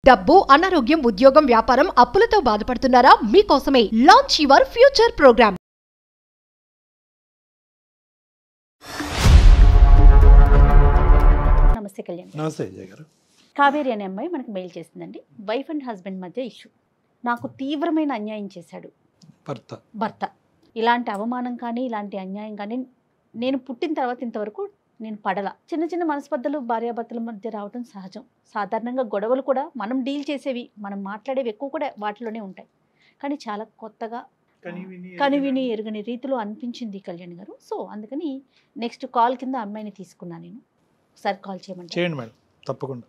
డబ్బు, అనారోగ్యం, ఉద్యోగం, వ్యాపారం, అప్పులతో బాధపడుతున్నారా? మీకోసమే లాంచ్ యువర్ ఫ్యూచర్ ప్రోగ్రామ్. నమస్తే కళ్యాణ్. నమస్తే విజయ్ గారు. కావేరి అనే అమ్మాయి మనకు మెయిల్ చేసిందండి. వైఫ్ అండ్ హస్బెండ్ మధ్య ఇష్యూ. నాకు తీవ్రమైన అన్యాయం చేశాడు భర్త. ఇలాంటి అవమానం కానీ ఇలాంటి అన్యాయం కానీ నేను పుట్టిన తర్వాత ఇంతవరకు నేను పడలా. చిన్న చిన్న మనస్పర్ధలు భార్యాభర్తల మధ్య రావడం సహజం. సాధారణంగా గొడవలు కూడా మనం డీల్ చేసేవి, మనం మాట్లాడేవి ఎక్కువ కూడా వాటిలోనే ఉంటాయి. కానీ చాలా కొత్తగా కనివిని ఎరుగని రీతిలో అనిపించింది కళ్యాణ్ గారు. సో అందుకని నెక్స్ట్ కాల్ కింద అమ్మాయిని తీసుకున్నాను నేను. ఒకసారి కాల్ చేయండి మేడం, తప్పకుండా.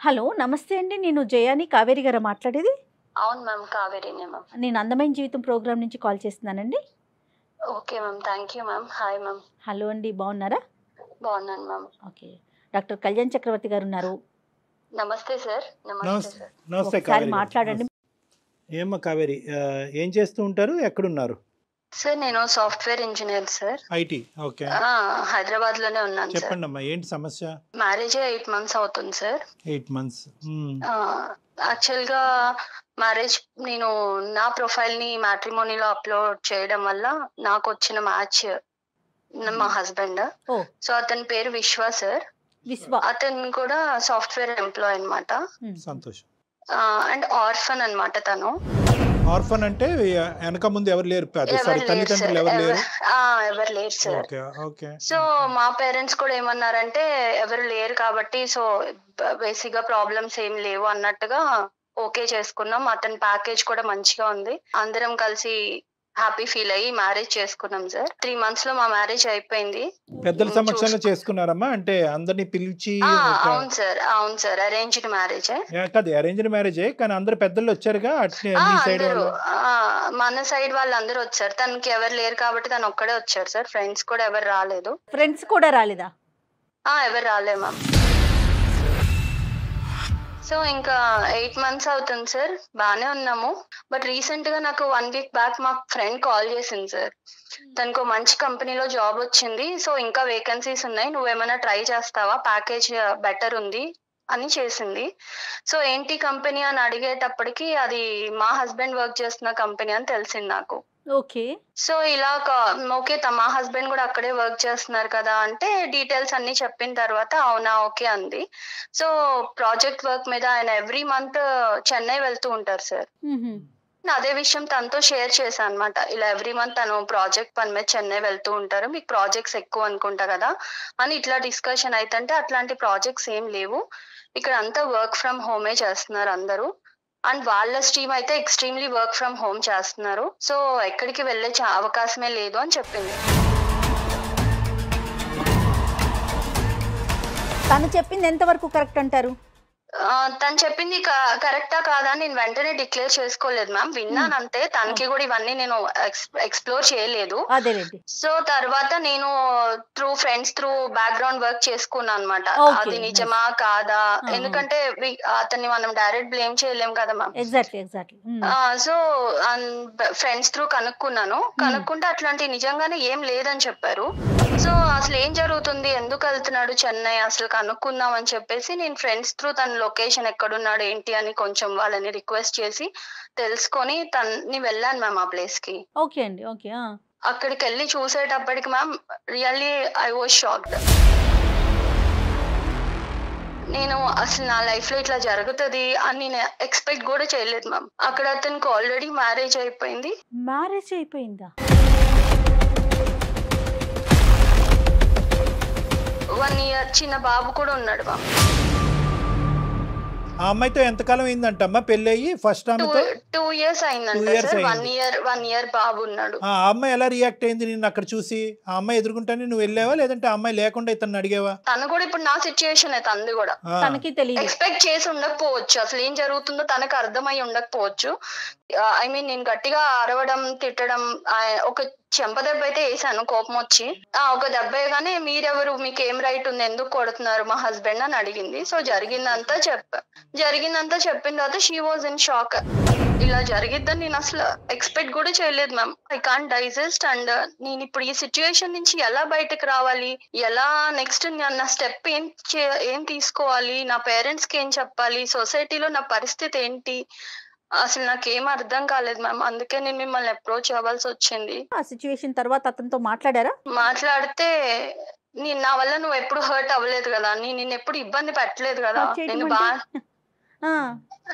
హలో, నమస్తే అండి. నేను జయాని, కావేరి గారు మాట్లాడేది. అవును మ్యామ్, కావేరీనే మ్యామ్. నేను అందమైన జీవితం ప్రోగ్రామ్ నుంచి కాల్ చేస్తున్నానండి. Okay ma'am, thank you ma'am. Hi ma'am. Hello అండి, బాగున్నారా? బాగున్నాను మ్యామ్. ఓకే, డాక్టర్ కళ్యాణ్ చక్రవర్తి గారు ఉన్నారు. నమస్తే సార్. నమస్తే సార్. నమస్తే ఒకసారి కావేరి. మాట్లాడండి. ఏమ్మా కావేరి, ఏం చేస్తూ ఉంటారు, ఎక్కడున్నారు? సార్ నేను software engineer sir. IT. Okay, Hyderabad లోనే ఉన్నాను సార్. చెప్పండి అమ్మా, ఏంటి సమస్య? మ్యారేజ్ 8 months అవుతుంది సార్. 8 months. యాక్చువల్ గా మ్యారేజ్ నేను నా ప్రొఫైల్ ని మ్యాట్రిమోనీలో అప్లోడ్ చేయడం వల్ల నాకు వచ్చిన మ్యాచ్ మా హస్బెండ్. సో అతని పేరు విశ్వ సార్. అతను కూడా సాఫ్ట్వేర్ ఎంప్లాయ్ అన్నమాట. సంతోషం. అండ్ ఆర్ఫన్ అన్నమాట తను. ఆర్ఫన్ అంటే వెనక ముందు ఎవరు లేరు, తల్లిదండ్రులు ఎవరు లేరు? ఎవరు లేరు సార్. Okay okay. సో మా పేరెంట్స్ కూడా ఏమన్నారంటే ఎవరు లేరు కాబట్టి సో బేసిక్ గా ప్రాబ్లమ్స్ ఏం లేవు అన్నట్టుగా ఓకే చేసుకున్నాం. అతని ప్యాకేజ్ కూడా మంచిగా ఉంది. అందరం కలిసి హ్యాపీ ఫీల్ అయ్యి మ్యారేజ్ చేసుకున్నాం సార్. 3 months లో మా మ్యారేజ్ అయిపోయింది. పెద్దల సమక్షంలో చేసుకున్నారమ్మా? అంటే అందరినీ పిలిచి? అవును సార్, అవును సార్. Arranged marriage. కాదు, అరేంజ్డ్ మ్యారేజే, కానీ అందరు పెద్దలు వచ్చారుగా అట్లే అందరూ. మన సైడ్ వాళ్ళు అందరూ వచ్చారు. తనకి ఎవరు లేరు కాబట్టి తను ఒక్కడే వచ్చారు సార్. ఫ్రెండ్స్ కూడా ఎవరు రాలేదు. ఫ్రెండ్స్ కూడా రాలేదా? ఎవరు రాలే మ్యామ్. సో ఇంకా 8 months అవుతుంది సార్. బానే ఉన్నాము. బట్ రీసెంట్ గా నాకు 1 week బ్యాక్ మా ఫ్రెండ్ కాల్ చేసింది సార్. తనకు మంచి కంపెనీలో జాబ్ వచ్చింది. సో ఇంకా వేకెన్సీస్ ఉన్నాయి, నువ్వేమైనా ట్రై చేస్తావా, ప్యాకేజ్ బెటర్ ఉంది అని చేసింది. సో ఏంటి కంపెనీ అని అడిగేటప్పటికి అది మా హస్బెండ్ వర్క్ చేస్తున్న కంపెనీ అని తెలిసింది నాకు. ఓకే. సో ఇలా ఓకే, మా హస్బెండ్ కూడా అక్కడే వర్క్ చేస్తున్నారు కదా అంటే డీటెయిల్స్ అన్ని చెప్పిన తర్వాత అవునా ఓకే అంది. సో ప్రాజెక్ట్ వర్క్ మీద ఆయన ఎవ్రీ మంత్ చెన్నై వెళ్తూ ఉంటారు సార్. అదే విషయం తనతో షేర్ చేశాను అనమాట. ఇలా ఎవ్రీ మంత్ తను ప్రాజెక్ట్ పని మీద చెన్నై వెళ్తూ ఉంటారు, మీకు ప్రాజెక్ట్స్ ఎక్కువ అనుకుంటా కదా అని ఇట్లా డిస్కషన్ అయితే అట్లాంటి ప్రాజెక్ట్స్ ఏం లేవు, ఇక్కడ అంతా వర్క్ ఫ్రమ్ హోమే చేస్తున్నారు అందరూ. అండ్ వాళ్ళ స్ట్రీమ్ అయితే ఎక్స్ట్రీమ్లీ వర్క్ ఫ్రమ్ హోమ్ చేస్తున్నారు. సో ఎక్కడికి వెళ్ళే అవకాశమే లేదు అని చెప్పింది. తను చెప్పింది ఎంతవరకు కరెక్ట్ అంటారు? తను చెప్పింది కరెక్టా కాదా నేను వెంటనే డిక్లేర్ చేసుకోలేదు మ్యామ్. విన్నాను అంతే. తనకి కూడా ఇవన్నీ నేను ఎక్స్ప్లోర్ చేయలేదు. సో తర్వాత నేను through friends through background work చేసుకున్నాను అనమాట. అది నిజమా కాదా, ఎందుకంటే అతన్ని మనం డైరెక్ట్ బ్లేమ్ చేయలేం కదా మ్యామ్. సో ఫ్రెండ్స్ త్రూ కనుక్కుంటే అట్లాంటి నిజంగానే ఏం లేదని చెప్పారు. సో అసలు ఏం జరుగుతుంది, ఎందుకు వెళ్తున్నాడు చెన్నై అసలు కనుక్కుందాం అని చెప్పేసి నేను ఫ్రెండ్స్ త్రూ తన లొకేషన్ ఎక్కడున్నాడు ఏంటి అని కొంచెం వాళ్ళని రిక్వెస్ట్ చేసి తెలుసుకొని తన్ని వెళ్ళాను మ్యామ్ ఆ ప్లేస్ కి. ఓకే అండి, ఓకే. అక్కడికి వెళ్ళి చూసేటప్పటికి ma'am really I was shocked. నేను అసలు నా లైఫ్ లో ఇట్లా జరుగుతుంది అని నేను ఎక్స్పెక్ట్ కూడా చేయలేదు మ్యామ్. అక్కడ అతనికి ఆల్రెడీ మ్యారేజ్ అయిపోయింది. మ్యారేజ్ అయిపోయిందా? 1 year చిన్న బాబు కూడా ఉన్నాడు మ్యామ్. ఆ అమ్మాయితో ఎంతకాలం అయిందంటమ్మా పెళ్లి అయ్యి? ఫస్ట్ ఆమెతో 2 years అయిందంట సార్. 1 year బాబు ఉన్నాడు. ఆ అమ్మాయి ఎలా రియాక్ట్ అయింది నిన్ను అక్కడ చూసి? ఆ అమ్మాయి ఎదుర్కొంటానే నువ్వు వెళ్ళావా, లేదంటే ఆ అమ్మాయి లేకుండా ఇతను అడిగావా? తను కూడా ఇప్పుడు నా సిచ్యుయేషన్ తనది కూడా తనకి తెలియదు, ఎక్స్పెక్ట్ చేసి ఉండకపోవచ్చు, అసలు ఏం జరుగుతుందో తనకు అర్థమై ఉండకపోవచ్చు. ఐ మీన్ నేను గట్టిగా అరవడం తిట్టడం ఒక చెంప దెబ్బ అయితే వేసాను కోపం వచ్చి. ఒక దెబ్బ వేయగానే మీరెవరు, మీకు ఏం రైట్ ఉంది, ఎందుకు కొడుతున్నారు మా హస్బెండ్ అని అడిగింది. సో జరిగిందంతా చెప్పిన తర్వాత షీ వాజ్ ఇన్ షాక్. ఇలా జరిగిద్దని నేను అసలు ఎక్స్పెక్ట్ కూడా చేయలేదు ma'am. I can't digest. And నేను ఇప్పుడు ఈ సిచ్యువేషన్ నుంచి ఎలా బయటకు రావాలి, ఎలా నెక్స్ట్ నా స్టెప్ ఏం తీసుకోవాలి, నా పేరెంట్స్ కి ఏం చెప్పాలి, సొసైటీలో నా పరిస్థితి ఏంటి, అసలు నాకేం అర్థం కాలేదు మ్యామ్. అందుకే నేను మిమ్మల్ని అప్రోచ్ అవ్వాల్సి వచ్చింది. ఆ సిచ్యువేషన్ తర్వాత అతనితో మాట్లాడారా? మాట్లాడితే నా వల్ల నువ్వు ఎప్పుడు హర్ట్ అవ్వలేదు కదా, నేను ఎప్పుడు ఇబ్బంది పెట్టలేదు కదా,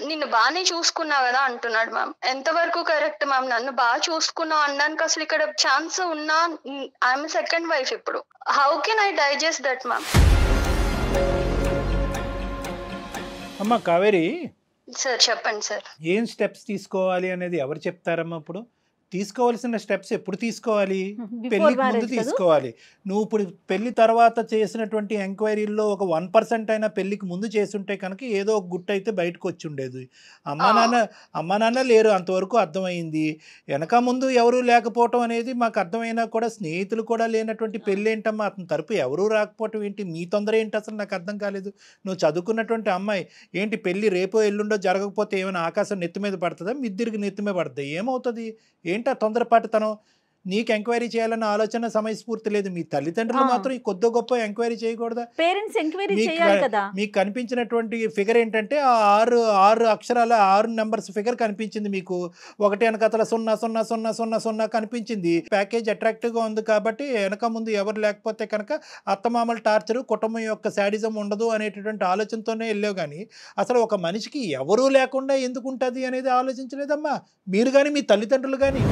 నిన్ను బాగానే చూసుకున్నా కదా అంటున్నాడు మ్యామ్. ఎంతవరకు కరెక్ట్ మ్యామ్? నన్ను బాగా చూసుకున్నావు అనడానికి అసలు ఇక్కడ ఛాన్స్ ఉన్నా, ఐఎమ్ సెకండ్ వైఫ్. ఇప్పుడు how can I digest that ma'am? అమ్మా కావేరి సార్ చెప్పండి సార్. ఏం స్టెప్స్ తీసుకోవాలి అనేది ఎవరు చెప్తారమ్మా? ఇప్పుడు తీసుకోవాల్సిన స్టెప్స్ ఎప్పుడు తీసుకోవాలి? పెళ్లికి ముందు తీసుకోవాలి. నువ్వు ఇప్పుడు పెళ్లి తర్వాత చేసినటువంటి ఎంక్వైరీల్లో ఒక 1% అయినా పెళ్లికి ముందు చేసుంటే కనుక ఏదో ఒక గుట్టు అయితే బయటకు వచ్చి ఉండేది. అమ్మా నాన్న లేరు అంతవరకు అర్థమైంది. వెనక ముందు ఎవరు లేకపోవటం అనేది మాకు అర్థమైనా కూడా స్నేహితులు కూడా లేనటువంటి పెళ్ళి ఏంటమ్మా? అతని తరపు ఎవరూ రాకపోవటం ఏంటి? మీ తొందర ఏంటి అసలు నాకు అర్థం కాలేదు. నువ్వు చదువుకున్నటువంటి అమ్మాయి ఏంటి, పెళ్ళి రేపో ఎల్లుండో జరగకపోతే ఏమైనా ఆకాశం నెత్తి మీద పడుతుందా? మిద్దిరికి నెత్తి మీద పడుతుంది, ఏమవుతుంది? ఏంటి ఆ తొందరపాటుతనం? నీకు ఎంక్వైరీ చేయాలన్న ఆలోచన సమయస్ఫూర్తి లేదు. మీ తల్లిదండ్రులు మాత్రం ఈ కొద్ది గొప్ప ఎంక్వైరీ చేయకూడదా? పేరెంట్స్ ఎంక్వైరీ చేయాలి కదా. మీకు కనిపించినటువంటి ఫిగర్ ఏంటంటే ఆ 6 అక్షరాల 6 నెంబర్స్ ఫిగర్ కనిపించింది మీకు. ఒకటి వెనకతల 00000 కనిపించింది. ప్యాకేజ్ అట్రాక్టివ్ గా ఉంది కాబట్టి వెనక ముందు ఎవరు లేకపోతే కనుక అత్తమామల టార్చర్, కుటుంబం యొక్క శాడిజం ఉండదు అనేటటువంటి ఆలోచనతోనే వెళ్ళావు. కానీ అసలు ఒక మనిషికి ఎవరూ లేకుండా ఎందుకు ఉంటుంది అనేది ఆలోచించలేదమ్మా మీరు కానీ మీ తల్లిదండ్రులు కానీ.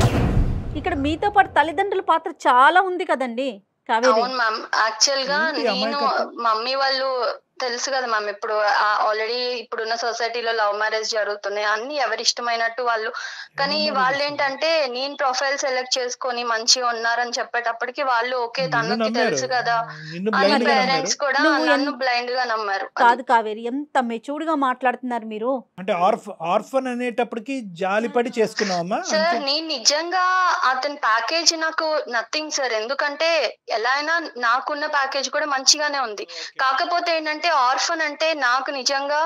ఇక్కడ మీతో పాటు తల్లిదండ్రుల పాత్ర చాలా ఉంది కదండి కావేరి. అవును మ్యామ్. యాక్చువల్ గా నేను మమ్మీ వాళ్ళు తెలుసు కదా మ్యామ్, ఇప్పుడు ఆల్రెడీ ఇప్పుడున్న సొసైటీలో లవ్ మ్యారేజ్ జరుగుతున్నాయి, అన్ని ఎవరి ఇష్టమైనట్టు వాళ్ళు. కానీ వాళ్ళు ఏంటంటే నేను ప్రొఫైల్ సెలెక్ట్ చేసుకొని మంచిగా ఉన్నారని చెప్పేటప్పటికి వాళ్ళు ఓకే తనకి తెలుసు కదా అని పేరెంట్స్ కూడా నన్ను బ్లైండ్ గా నమ్మారు. కాదు కావేరి, ఎంత మెచ్యూర్డ్ గా మాట్లాడుతున్నారు మీరు. అంటే ఆర్ఫన్ అనేటప్పటికి జాలిపడి చేసుకున్నావమ్మా? సార్ నేను నిజంగా అతని ప్యాకేజ్ నాకు నథింగ్ సార్. ఎందుకంటే ఎలా అయినా నాకున్న ప్యాకేజ్ కూడా మంచిగానే ఉంది. కాకపోతే ఏంటంటే ఆర్ఫన్ అంటే నాకు నిజంగా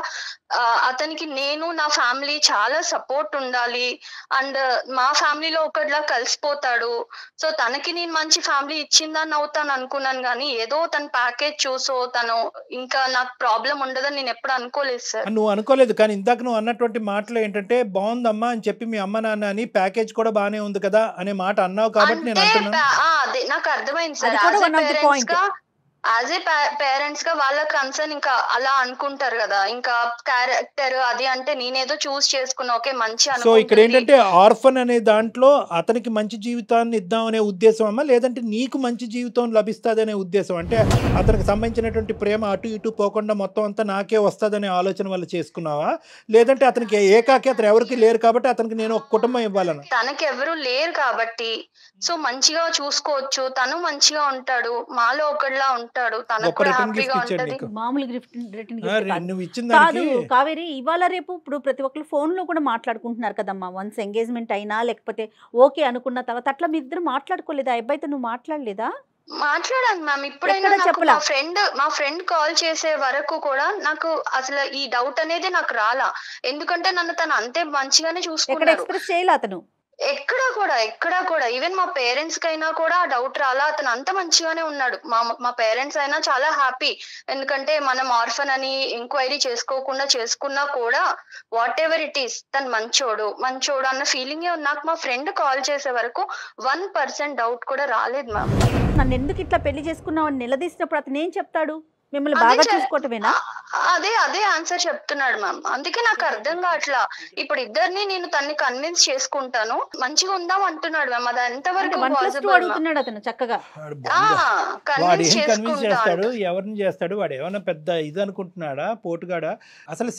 అతనికి నేను నా ఫ్యామిలీ చాలా సపోర్ట్ ఉండాలి. అండ్ మా ఫ్యామిలీలో ఒకటిలా కలిసిపోతాడు. సో తనకి నేను మంచి ఫ్యామిలీ ఇచ్చిందని అవుతాను అనుకున్నాను. కానీ ఏదో తన ప్యాకేజ్ చూసో తను ఇంకా నాకు ప్రాబ్లం ఉండదని నేను ఎప్పుడు అనుకోలేదు సార్. నువ్వు అనుకోలేదు, కానీ ఇందాక నువ్వు అన్నటువంటి మాటలు ఏంటంటే బాగుందమ్మా అని చెప్పి మీ అమ్మ నాన్న అని ప్యాకేజ్ కూడా బానే ఉంది కదా అనే మాట అన్నావు కాబట్టి నేను అంటున్నా. అదే నాకు అర్థమైంది సార్. యాజ్ ఏ పేరెంట్స్ గా వాళ్ళ కన్సర్న్ ఇంకా అలా అనుకుంటారు కదా, ఇంకా క్యారెక్టర్ అది అంటే నేనేదో చూస్ చేసుకున్నా ఓకే మంచి. సో ఇక్కడ ఏంటంటే ఆర్ఫన్ అనే దాంట్లో అతనికి మంచి జీవితాన్ని ఇద్దాం అనే ఉద్దేశం అమ్మా, లేదంటే నీకు మంచి జీవితం లభిస్తుంది అనే ఉద్దేశం? అంటే అతనికి సంబంధించినటువంటి ప్రేమ అటు ఇటు పోకుండా మొత్తం అంతా నాకే వస్తుందనే ఆలోచన వల్ల చేసుకున్నావా, లేదంటే అతనికి ఏకాకి అతను ఎవరికి లేరు కాబట్టి అతనికి నేను ఒక కుటుంబం ఇవ్వాలని? తనకి ఎవరు లేరు కాబట్టి సో మంచిగా చూసుకోవచ్చు, తను మంచిగా ఉంటాడు, మాలో ఒకటిలా ఉంటాడు, తనకు కూడా హ్యాపీగా ఉంటది. మామూలు కాదు కావేరి, ఇవాళ రేపు ఇప్పుడు ప్రతి ఒక్కరు ఫోన్ లో కూడా మాట్లాడుకుంటున్నారు కదమ్మా. వన్స్ ఎంగేజ్మెంట్ అయినా లేకపోతే ఓకే అనుకున్న తర్వాత అట్లా మీ ఇద్దరు మాట్లాడుకోలేదా? అబ్బాయితో నువ్వు మాట్లాడలేదా? మాట్లాడాను మ్యామ్. ఇప్పుడైనా మా ఫ్రెండ్ కాల్ చేసే వరకు కూడా నాకు అసలు ఈ డౌట్ అనేది నాకు రాలా. ఎందుకంటే నన్ను తను అంతే మంచిగానే చూసుకున్నాడు. ఎక్స్ప్రెస్ చేయలే అతను ఎక్కడా కూడా ఈవెన్ మా పేరెంట్స్ కైనా కూడా డౌట్ రాలా. అతను అంత మంచిగానే ఉన్నాడు. మా పేరెంట్స్ అయినా చాలా హ్యాపీ. ఎందుకంటే మనం ఆర్ఫన్ అని ఎంక్వైరీ చేసుకోకుండా చేసుకున్నా కూడా వాట్ ఎవర్ ఇట్ ఈస్ తను మంచోడు అన్న ఫీలింగ్ నాకు మా ఫ్రెండ్ కాల్ చేసే వరకు 1% డౌట్ కూడా రాలేదు మ్యామ్. నన్ను ఎందుకు ఇట్లా పెళ్లి చేసుకున్నావు అని నిలదీసినప్పుడు అతను ఏం చెప్తాడు? మిమ్మల్ని బాగా చూసుకోవటమేనా? అదే ఆన్సర్ చెప్తున్నాడు మ్యామ్. అందుకే నాకు అర్థం కావట్లా. ఇప్పుడు ఇద్దరిని నేను తన్ని కన్విన్స్ చేసుకుంటాను, మంచిగా ఉందాం అంటున్నాడు మ్యామ్. అది ఎంతవరకు అడుగుతున్నాడు అతను చక్కగా. కన్విన్స్ చేస్తాడు, ఎవరిని చేస్తాడు? వాడు ఏమన్నా పెద్ద ఇది అనుకుంటున్నాడా, పోటుగాడా? అసలు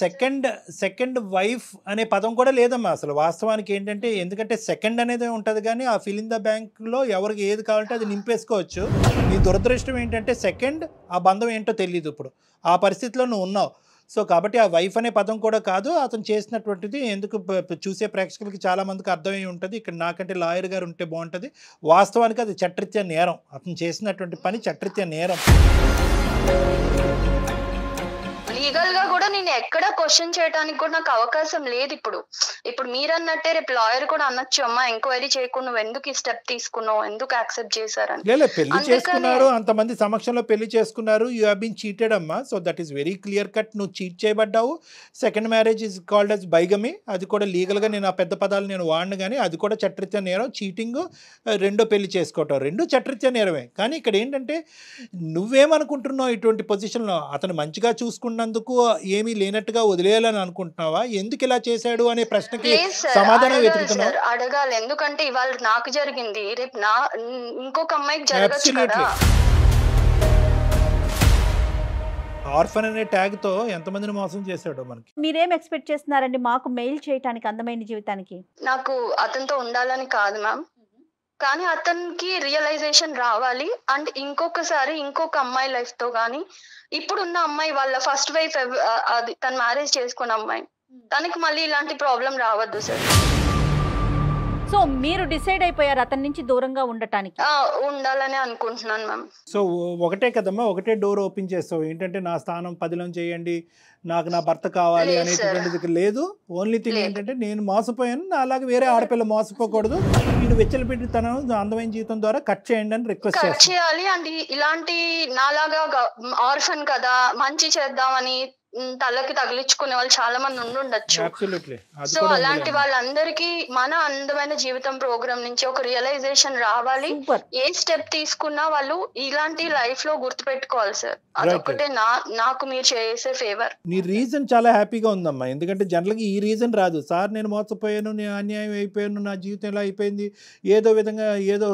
సెకండ్ వైఫ్ అనే పదం కూడా లేదమ్మా అసలు వాస్తవానికి. ఏంటంటే ఎందుకంటే సెకండ్ అనేది ఉంటది కానీ ఆ ఫిల్ ఇన్ ద బ్యాంక్ లో ఎవరికి ఏది కావాలంటే అది నింపేసుకోవచ్చు. నీ దురదృష్టం ఏంటంటే సెకండ్ ఆ బంధం ఏంటో తెలియదు. ఇప్పుడు ఆ పరిస్థితిలో నువ్వు ఉన్నావు. సో కాబట్టి ఆ వైఫ్ అనే పదం కూడా కాదు అతను చేసినటువంటిది. ఎందుకు చూసే ప్రేక్షకులకి చాలా మందికి అర్థమై ఉంటుంది. ఇక్కడ నాకంటే లాయర్ గారు ఉంటే బాగుంటుంది. వాస్తవానికి అది చట్టరీత్యా నేరం. అతను చేసినటువంటి పని చట్టరీత్యా నేరం. లీగల్ గా కూడా నేను ఎక్కడ క్వశ్చన్ చేయడానికి కూడా నాకు అవకాశం లేదు. ఇప్పుడు మీరు అన్నట్టే రేపు లాయర్ కూడా అనొచ్చు, అమ్మా ఎంక్వైరీ చేయకుండా నువ్వు ఎందుకు ఈ స్టెప్ తీసుకున్నావు, ఎందుకు యాక్సెప్ట్ చేశారని. లేదు, పెళ్లి చేసుకున్నారు, అంతమంది సమక్షంలో పెళ్లి చేసుకున్నారు. యూ హావ్ బీన్ చీటెడ్ అమ్మా. So that is very clear cut. నువ్వు చీట్ చేయబడ్డావు. Second marriage is called as bigamy. అది కూడా లీగల్గా నేను ఆ పెద్ద పదాలు నేను వాడిను, కానీ అది కూడా చట్టరీత్యా నేరం. చీటింగ్, రెండో పెళ్లి చేసుకోవటం, రెండు చట్టరీత్యా నేరమే. కానీ ఇక్కడ ఏంటంటే నువ్వేమనుకుంటున్నావు ఇటువంటి పొజిషన్లో? అతను మంచిగా చూసుకున్నందుకు ఏమీ లేనట్టుగా వదిలేయాలని అనుకుంటున్నావా? ఎందుకు ఇలా చేశాడు అనే ప్రశ్నకి సమాధానం వెతుకుతున్నావు. అడగాలి, ఎందుకంటే ఇవాళ నాకు జరిగింది, రేపు ఇంకొక అమ్మాయికి జరగచ్చు కదా. ఆర్ఫన్ అనే ట్యాగ్ తో ఎంతమందిని మోసం చేశాడో మనకి. మీరేం ఎక్స్పెక్ట్ చేస్తున్నారండి మాకు మెయిల్ చేయడానికి అందమైన జీవితానికి? నాకు అతనితో ఉండాలని కాదు మ్యామ్, కానీ అతనికి రియలైజేషన్ రావాలి. అండ్ ఇంకొకసారి ఇంకొక అమ్మాయి లైఫ్ తో కానీ, ఇప్పుడున్న అమ్మాయి వాళ్ళ ఫస్ట్ వైఫ్ అది తను మ్యారేజ్ చేసుకున్న అమ్మాయి, తనకి మళ్ళీ ఇలాంటి ప్రాబ్లం రావద్దు సార్. సో మీరు డిసైడ్ అయిపోయారు అతని నుంచి దూరంగా ఉండటానికి? ఉండాలని అనుకుంటున్నాను మ్యామ్. సో ఒకటే కదమ్మా, ఒకటే డోర్ ఓపెన్ చేస్తావు. ఏంటంటే నా స్థానం పదిలం చేయండి, నాకు నా భర్త కావాలి అనేటువంటిది లేదు. ఓన్లీ థింగ్ ఏంటంటే నేను మోసపోయాను, నా అలాగే వేరే ఆడపిల్ల మోసపోకూడదు. వీడు వెచ్చలపెట్టి తన అందమైన జీవితం ద్వారా కట్ చేయండి అని రిక్వెస్ట్ చేయాలి. అండ్ ఇలాంటి నాలాగా ఆర్ఫన్ కదా మంచి చేద్దామని తలకి తగిలించుకునే వాళ్ళు చాలా మంది ఉండుండొచ్చు. సో అలాంటి వాళ్ళందరికీ మన అందమైన జీవితం ప్రోగ్రామ్ నుంచి ఒక రియలైజేషన్ రావాలి. ఏ స్టెప్ తీసుకున్నా వాళ్ళు ఇలాంటి లైఫ్ లో గుర్తు పెట్టుకోవాలి సార్. అదొకటే నాకు మీరు చేసే ఫేవర్. నీ రీజన్ చాలా హ్యాపీగా ఉందమ్మా. ఎందుకంటే జనరల్గా ఈ రీజన్ రాదు. సార్ నేను మోసపోయాను, నేను అన్యాయం అయిపోయాను, నా జీవితం ఎలా అయిపోయింది, ఏదో విధంగా ఏదో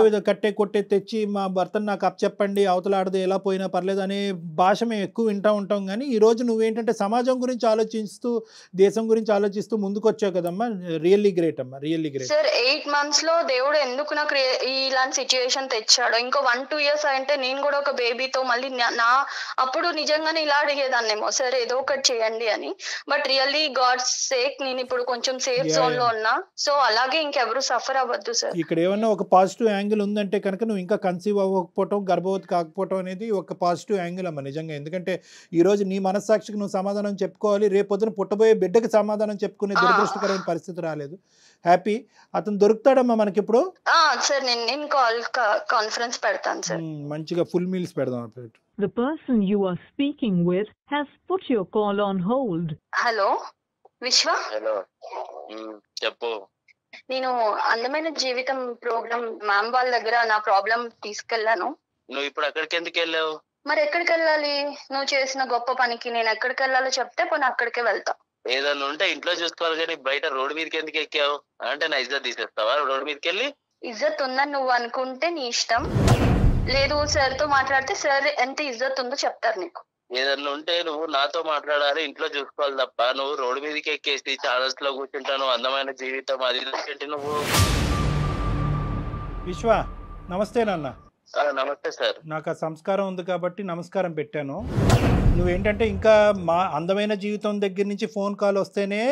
విధంగా కట్టే కొట్టే తెచ్చి మా భర్తను నాకు అప్పచెప్పండి, అవతలాడదు ఎలా పోయినా పర్లేదు అనే భాష మేము ఎక్కువ వింటా ఉంటాం. కానీ ఈ రోజు నువ్వేంటంటే సమాజం గురించి ఆలోచిస్తూ, దేశం గురించి ఆలోచిస్తూ ముందుకు వచ్చావు కదమ్మా. రియల్లీ గ్రేట్ అమ్మా, రియల్లీ గ్రేట్. సార్ 8 months లో దేవుడు ఎందుకు నాకు ఇలాంటి సిచ్యువేషన్ తెచ్చాడు. ఇంకో 1-2 years అంటే నేను కూడా ఒక బేబీతో మళ్ళీ అప్పుడు నిజంగానే ఇలా అడిగేదాన్నేమో, సార్ ఏదో ఒకటి చేయండి అని. బట్ రియల్లీ గాడ్స్ సేక్ నేను ఇప్పుడు కొంచెం సేఫ్ జోన్ లో ఉన్నా. సో అలాగే ఇంకెవరు సఫర్ అవ్వద్దు సార్. ఇక్కడ ఏమన్నా ఒక పాజిటివ్ యాంగిల్ ఉందంటే కనుక నువ్వు ఇంకా కన్సీవ్ అవ్వకపోవటం, గర్భవతి కాకపోవటం అనేది ఒక పాజిటివ్ యాంగిల్ అమ్మా నిజంగా. ఎందుకంటే ఈ రోజు నీ మనస్సాక్షికి నువ్వు సమాధానం చెప్పుకోవాలి. రేపొద్దున పుట్టబోయే బిడ్డకి సమాధానం చెప్పుకునే దురదృష్టకరమైన పరిస్థితి రాలేదు. హ్యాపీ. అతను దొరుకుతాడమ్మా మనకి ఇప్పుడు. సార్ నేను కాన్ఫరెన్స్ పెడతాను సార్. మంచిగా ఫుల్ మీల్స్ పెడదాం. The person you are speaking with has put your call on hold. Hello విశ్వ. హలో చెప్పు. నేను అందమైన జీవితం ప్రోగ్రామ్ మ్యామ్ వాళ్ళ దగ్గర నా ప్రాబ్లం తీసుకెళ్లాను. నువ్వు ఇప్పుడు అక్కడికి ఎందుకు వెళ్ళావు? మరి ఎక్కడికి వెళ్ళాలి? నువ్వు చేసిన గొప్ప పనికి నేను ఎక్కడికి వెళ్ళాలో చెప్తే పోనీ అక్కడికే వెళ్తా. ఏదన్నా ఉంటే ఇంట్లో చూసుకోవాలి కానీ బయట రోడ్డు మీదకి ఎందుకు ఎక్కావు? అంటే నా ఇజ్జత్ తీసేస్తావా రోడ్డు మీదకి వెళ్ళి? ఇజ్జత్ ఉందని నువ్వు అనుకుంటే నీ ఇష్టం. లేదు సార్ తో మాట్లాడితే సార్ ఎంత ఇజ్జత్ ఉందో చెప్తారు నీకు. ఏదన్నా ఉంటే నువ్వు నాతో మాట్లాడాలి, ఇంట్లో చూసుకోవాలి తప్ప నువ్వు రోడ్డు మీదకి ఎక్కేసి ఛానల్స్ లో కూర్చుంటాను అందమైన జీవితం అది ఏంటి నువ్వు? విశ్వ నమస్తే నాన్న. నమస్తే సార్. నాకు ఆ సంస్కారం ఉంది కాబట్టి నమస్కారం పెట్టాను. నువ్వేంటంటే ఇంకా మా అందమైన జీవితం దగ్గర నుంచి ఫోన్ కాల్ వస్తేనే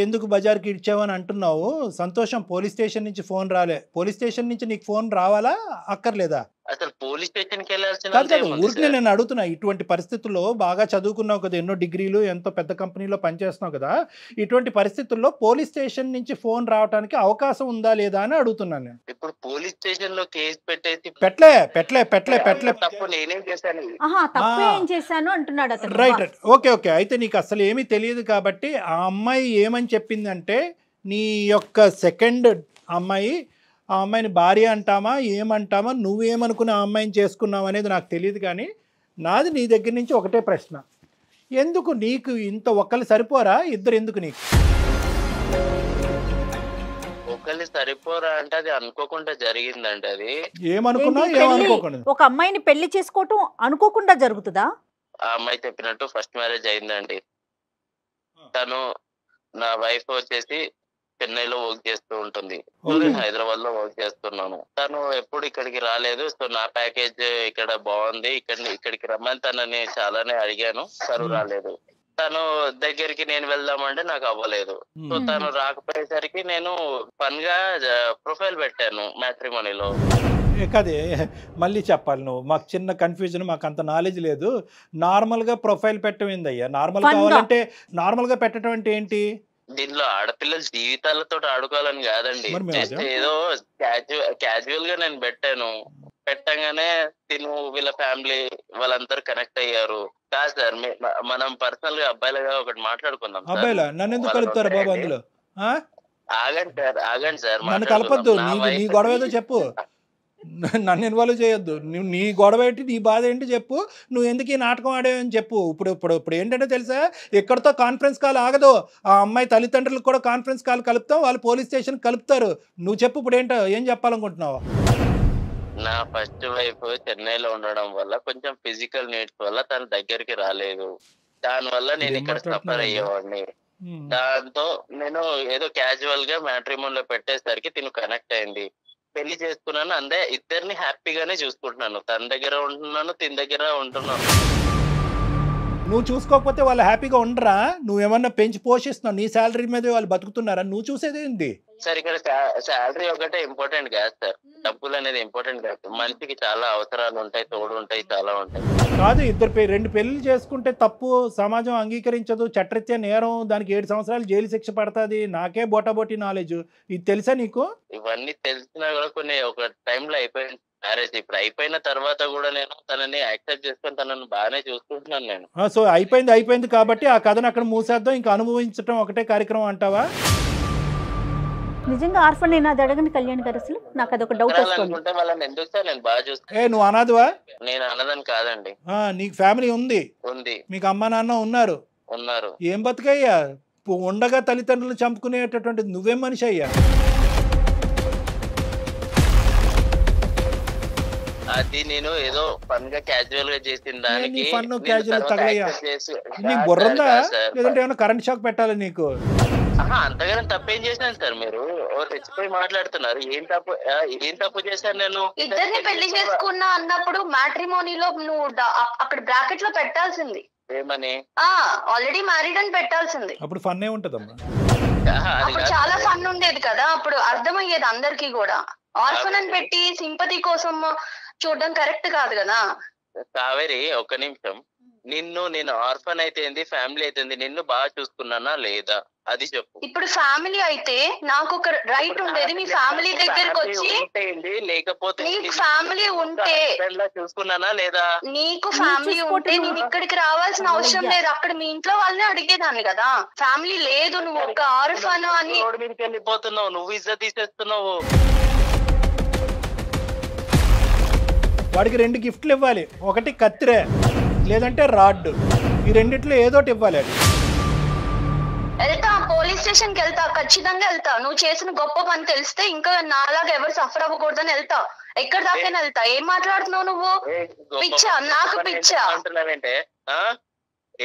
ఎందుకు బజార్కి ఇచ్చావని అంటున్నావు. సంతోషం, పోలీస్ స్టేషన్ నుంచి ఫోన్ రాలే. పోలీస్ స్టేషన్ నుంచి నీకు ఫోన్ రావాలా అక్కర్లేదా? అసలు పోలీస్ స్టేషన్కి వెళ్ళాల్సిన ఊరికి నేను అడుగుతున్నా. ఇటువంటి పరిస్థితుల్లో బాగా చదువుకున్నావు కదా, ఎన్నో డిగ్రీలు, ఎంతో పెద్ద కంపెనీలో పనిచేస్తున్నావు కదా, ఇటువంటి పరిస్థితుల్లో పోలీస్ స్టేషన్ నుంచి ఫోన్ రావడానికి అవకాశం ఉందా లేదా అని అడుగుతున్నాను నేను. ఇప్పుడు పోలీస్ స్టేషన్ లో కేసు పెట్టేసి పెట్టలే తప్పు నేనేం చేశాను అంటున్నాడు అతను. రైట్. ఓకే. అయితే నీకు అసలు ఏమీ తెలియదు కాబట్టి ఆ అమ్మాయి ఏమని చెప్పిందంటే నీ యొక్క సెకండ్ అమ్మాయి, ఆ అమ్మాయిని భార్య అంటామా ఏమంటామా, నువ్వేమనుకుని ఆ అమ్మాయిని చేసుకున్నావు అనేది నాకు తెలియదు. కానీ నాది నీ దగ్గర నుంచి ఒకటే ప్రశ్న, ఎందుకు నీకు ఇంత ఒక్కళ్ళు సరిపోరా, ఇద్దరు ఎందుకు నీకు? ఒకళ్ళు సరిపోరా అంటే అది అనుకోకుండా జరిగిందండి. అది ఏమనుకున్నా ఏమనుకోకుండా ఒక అమ్మాయిని పెళ్లి చేసుకోవటం అనుకోకుండా జరుగుతుందా? ఆ అమ్మాయి చెప్పినట్టు ఫస్ట్ మ్యారేజ్ అయిందండి. తను నా వైఫ్ వచ్చేసి చెన్నైలో వర్క్ చేస్తూ ఉంటుంది, నేను హైదరాబాద్ లో వర్క్ చేస్తున్నాను. తను ఎప్పుడు ఇక్కడికి రాలేదు. సో నా ప్యాకేజ్ ఇక్కడ బాగుంది, ఇక్కడికి రమ్మని తనని చాలానే అడిగాను, తను రాలేదు. తను దగ్గరికి నేను వెళ్దామంటే నాకు అవ్వలేదు. సో తను రాకపోయేసరికి నేను ఫన్ గా ప్రొఫైల్ పెట్టాను మ్యాట్రిమోనీలో. కదే మళ్ళీ చెప్పాలి నువ్వు, మాకు చిన్న కన్ఫ్యూజన్, మాకు అంత నాలెడ్జ్ లేదు. నార్మల్గా ప్రొఫైల్ పెట్టడం అయ్యా, నార్మల్ కావాలంటే నార్మల్గా పెట్టడం అంటే ఏంటి? దీనిలో ఆడపిల్లల జీవితాలతో ఆడుకోవాలని కాదండి, జస్ట్ ఏదో క్యాజువల్ గా నేను పెట్టాను. పెట్టగానే తిను వీళ్ళ ఫ్యామిలీ వాళ్ళందరూ కనెక్ట్ అయ్యారు. కాదు సార్, మనం పర్సనల్ గా అబ్బాయిలుగా ఒకటి మాట్లాడుకుందాం. అబ్బాయిలా నన్ను ఎందుకు కలుపుతారు బాబు అందులో? ఆగండి సార్, నన్ను కలపద్దు. నీ గొడవ ఏదో చెప్పు, నన్ను ఇన్వాల్వ్ చేయొద్దు. నీ గొడవ ఏంటి, నీ బాధ ఏంటి చెప్పు. నువ్వు ఎందుకు ఈ నాటకం ఆడేవని చెప్పు. ఇప్పుడు ఏంటంటే తెలుసా, ఎక్కడితో కాన్ఫరెన్స్ కాల్ ఆగదు. ఆ అమ్మాయి తల్లిదండ్రులకు కూడా కాన్ఫరెన్స్ కాల్ కలుపుతాం, వాళ్ళు పోలీస్ స్టేషన్ కలుపుతారు. నువ్వు చెప్పు ఇప్పుడు ఏంటో, ఏం చెప్పాలనుకుంటున్నావు? నా ఫస్ట్ వైఫ్ చెన్నైలో ఉండడం వల్ల కొంచెం ఫిజికల్ నీడ్స్ వల్ల తన దగ్గరికి రాలేదు. దాని వల్ల నేను ఇక్కడ సఫర్ అయ్యేవాడిని. దాంతో నేను ఏదో క్యాజువల్ గా మ్యాట్రిమోన్ లో పెట్టేసరికి తిను కనెక్ట్ అయింది. పెళ్లి చేసుకున్నాను, అందే ఇద్దరిని హ్యాపీగానే చూసుకుంటున్నాను. తన దగ్గర ఉంటున్నాను, తిన దగ్గర ఉంటున్నాను. నువ్వు చూసుకోకపోతే వాళ్ళు హ్యాపీగా ఉండరా? నువ్వేమన్నా పెంచి పోషిస్తున్నావు, నీ శాలరీ మీద వాళ్ళు బతుకుతున్నారా? నువ్వు చూసేది ఏంటి సార్? ఇక్కడ శాలరీ ఒకటే ఇంపార్టెంట్ కాదు సార్, డబ్బులు అనేది ఇంపార్టెంట్ కాదు. మనిషికి చాలా అవసరాలు ఉంటాయి, తోడు ఉంటాయి, చాలా ఉంటాయి. కాదు, రెండు పెళ్లి చేసుకుంటే తప్పు, సమాజం అంగీకరించదు, చట్టరీత్యా నేరం, దానికి 7 సంవత్సరాలు జైలు శిక్ష పడుతుంది. నాకే బోటాబోటీ నాలెడ్జ్, ఇది తెలుసా నీకు? ఇవన్నీ తెలిసినా కూడా కొన్ని ఒక టైంలో అయిపోయింది మ్యారేజ్. ఇప్పుడు అయిపోయిన తర్వాత కూడా నేను తనని యాక్సెప్ట్ చేసుకొని తనని బాగానే చూసుకుంటున్నాను నేను. సో అయిపోయింది కాబట్టి ఆ కథను అక్కడ మూసేద్దాం, ఇంకా అనుభవించడం ఒకటే కార్యక్రమం అంటావా? నిజంగా ఆర్ఫన్ నేను అది అడగని కళ్యాణ్ గారు, అసలు నాకు అదొక డౌట్ వస్తుంది. వాళ్ళని ఎందుకు సార్ నేను బాగా చూస్తాను. నువ్వు అనాథవా? నేను అన్నదని కాదండి. నీకు ఫ్యామిలీ ఉంది? ఉంది. మీకు అమ్మ నాన్న ఉన్నారు? ఉన్నారు. ఏం బతుకయ్యా, ఉండగా తల్లిదండ్రులు చంపుకునేటటువంటి నువ్వేం మనిషి అయ్యా? అది నేను ఏదో ఫన్ గా క్యాజువల్ గా చేసిన దానికి నీకు బుర్రందా, లేదంటే ఏమైనా కరెంట్ షాక్ పెట్టాలి నీకు? అంతగానే తప్పేం చేశాను సార్? మీరు తెచ్చిపోయి మాట్లాడుతున్నారు. ఏం తప్పు చేశాను నేను? ఇద్దరిని పెళ్లి చేసుకున్నా అన్నప్పుడు మ్యాట్రిమోనీలో నువ్వు అక్కడ బ్రాకెట్ లో పెట్టాల్సింది ఏమని, ఆల్రెడీ మ్యారీడ్ అని పెట్టాల్సింది. అప్పుడు ఫన్ ఏ ఉంటదమ్మా, అప్పుడు చాలా ఫన్ ఉండేది కదా, అప్పుడు అర్థమయ్యేది అందరికి కూడా. ఆర్ఫన్ అని పెట్టి సింపతి కోసం చూడడం కరెక్ట్ కాదు కదా. కావేరి ఒక్క నిమిషం, నేను ఆర్ఫన్ అయితే ఫ్యామిలీ అయితే నిన్ను బాగా చూసుకున్నానా లేదా అది చెప్పు. ఇప్పుడు ఫ్యామిలీ అయితే నాకు ఒక రైట్ ఉండేది, మీ ఫ్యామిలీ దగ్గరకు వచ్చి, లేకపోతే నీకు ఫ్యామిలీ ఉంటే చూసుకున్నానా లేదా? నీకు ఫ్యామిలీ ఉంటే నేను ఇక్కడికి రావాల్సిన అవసరం లేదు, అక్కడ మీ ఇంట్లో వాళ్ళని అడిగేదాన్ని కదా. ఫ్యామిలీ లేదు, నువ్వు ఒక ఆర్ఫన్ అని రోడ్డు మీదకి వెళ్ళిపోతున్నావు, నువ్వు ఇజ్జత్ తీసేస్తున్నావు. వాడికి 2 గిఫ్ట్లు ఇవ్వాలి, ఒకటి కత్తిరే లేదంటే రాడ్, ఈ రెండిట్లో ఏదోటి ఇవ్వాలి. వెళ్తా, పోలీస్ స్టేషన్ కి వెళ్తా, ఖచ్చితంగా వెళ్తా. నువ్వు చేసిన గొప్ప పని తెలిస్తే ఇంకా నాలాగా ఎవరు సఫర్ అవ్వకూడదని వెళ్తా. ఎక్కడ దాకా వెళ్తా. ఏం మాట్లాడుతున్నావు నువ్వు? పిచ్చా, నాకు పిచ్చా.